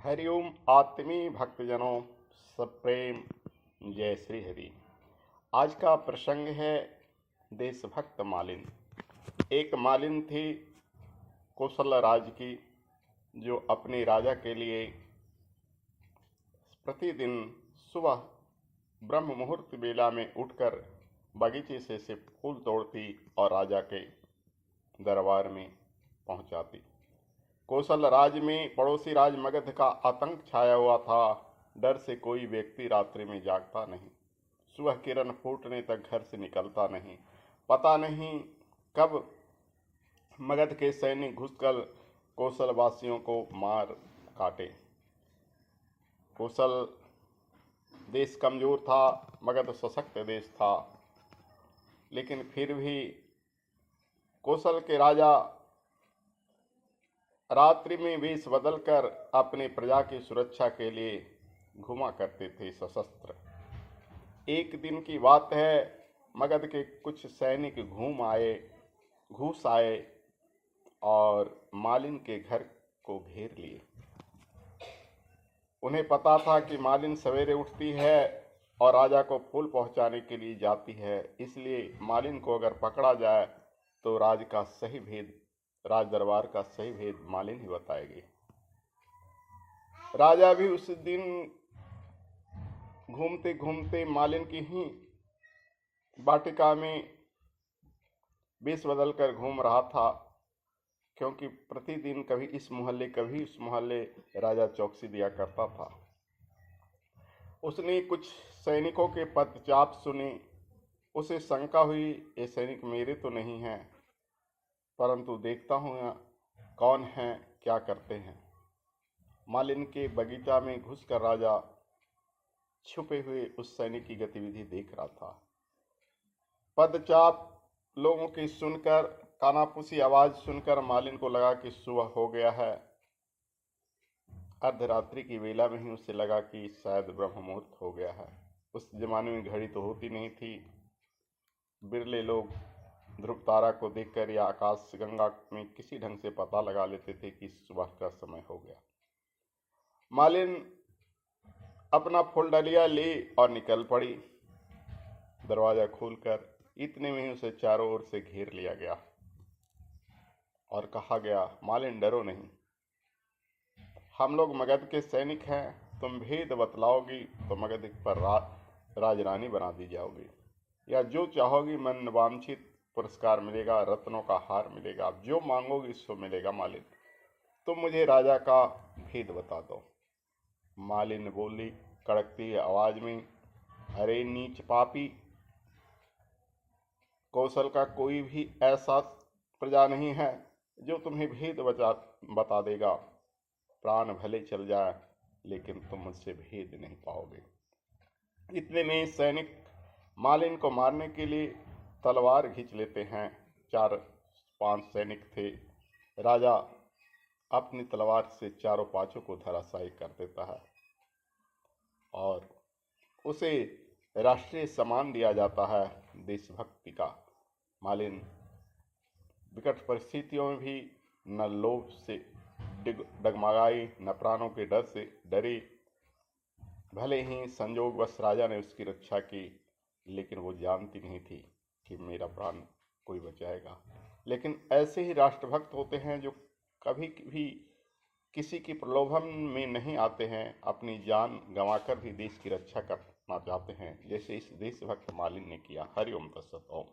हरिओम आत्मी भक्तजनों, सब प्रेम, जय श्री हरि। आज का प्रसंग है देशभक्त मालिन। एक मालिन थी कौशल राज की, जो अपने राजा के लिए प्रतिदिन सुबह ब्रह्म मुहूर्त बेला में उठकर बगीचे से फूल तोड़ती और राजा के दरबार में पहुंचाती। कौशल राज में पड़ोसी राज मगध का आतंक छाया हुआ था। डर से कोई व्यक्ति रात्रि में जागता नहीं, सुबह किरण फूटने तक घर से निकलता नहीं। पता नहीं कब मगध के सैनिक घुसकर कौशल वासियों को मार काटे। कौशल देश कमजोर था, मगध सशक्त देश था, लेकिन फिर भी कौशल के राजा रात्रि में वेश बदलकर अपने प्रजा की सुरक्षा के लिए घुमा करते थे सशस्त्र। एक दिन की बात है, मगध के कुछ सैनिक घुस आए और मालिन के घर को घेर लिए। उन्हें पता था कि मालिन सवेरे उठती है और राजा को फूल पहुंचाने के लिए जाती है, इसलिए मालिन को अगर पकड़ा जाए तो राज दरबार का सही भेद मालिन ही बताएगी। राजा भी उस दिन घूमते घूमते मालिन की ही वाटिका में वेश बदलकर घूम रहा था, क्योंकि प्रतिदिन कभी इस मोहल्ले कभी उस मोहल्ले राजा चौकसी दिया करता था। उसने कुछ सैनिकों के पदचाप सुने। उसे शंका हुई, ये सैनिक मेरे तो नहीं हैं, परंतु देखता हूँ कौन हैं, क्या करते हैं। मालिन के बगीचा में घुसकर राजा छुपे हुए उस सैनिक की गतिविधि देख रहा था। पदचाप लोगों की सुनकर, कानाफूसी आवाज सुनकर मालिन को लगा कि सुबह हो गया है। अर्धरात्रि की वेला में ही उसे लगा कि शायद ब्रह्म मुहूर्त हो गया है। उस जमाने में घड़ी तो होती नहीं थी। बिरले लोग ध्रुव तारा को देखकर या आकाश गंगा में किसी ढंग से पता लगा लेते थे कि सुबह का समय हो गया। मालिन अपना फूल डलिया ली और निकल पड़ी। दरवाजा खोलकर इतने में ही उसे चारों ओर से घेर लिया गया और कहा गया, मालिन डरो नहीं, हम लोग मगध के सैनिक हैं। तुम भेद बतलाओगी तो मगध पर राजरानी बना दी जाओगी, या जो चाहोगी मन वांछित पुरस्कार मिलेगा, रत्नों का हार मिलेगा, जो मांगोगी सो मिलेगा। मालिन तुम मुझे राजा का भेद बता दो। मालिन बोली कड़कती आवाज में, अरे नीच पापी, कौशल का कोई भी ऐसा प्रजा नहीं है जो तुम्हें भेद बता देगा। प्राण भले चल जाए, लेकिन तुम मुझसे भेद नहीं पाओगे। इतने में सैनिक मालिन को मारने के लिए तलवार खींच लेते हैं। 4-5 सैनिक थे। राजा अपनी तलवार से चारों पांचों को धराशायी कर देता है और उसे राष्ट्रीय सम्मान दिया जाता है, देशभक्ति का। मालिन विकट परिस्थितियों में भी न लोभ से डगमगाई, न प्राणों के डर से डरी। भले ही संयोगवश राजा ने उसकी रक्षा की, लेकिन वो जानती नहीं थी कि मेरा प्राण कोई बचाएगा। लेकिन ऐसे ही राष्ट्रभक्त होते हैं जो कभी भी किसी की प्रलोभन में नहीं आते हैं, अपनी जान गंवाकर भी देश की रक्षा करना चाहते हैं, जैसे इस देशभक्त मालिन ने किया। हरिओम तत्सत। ओम।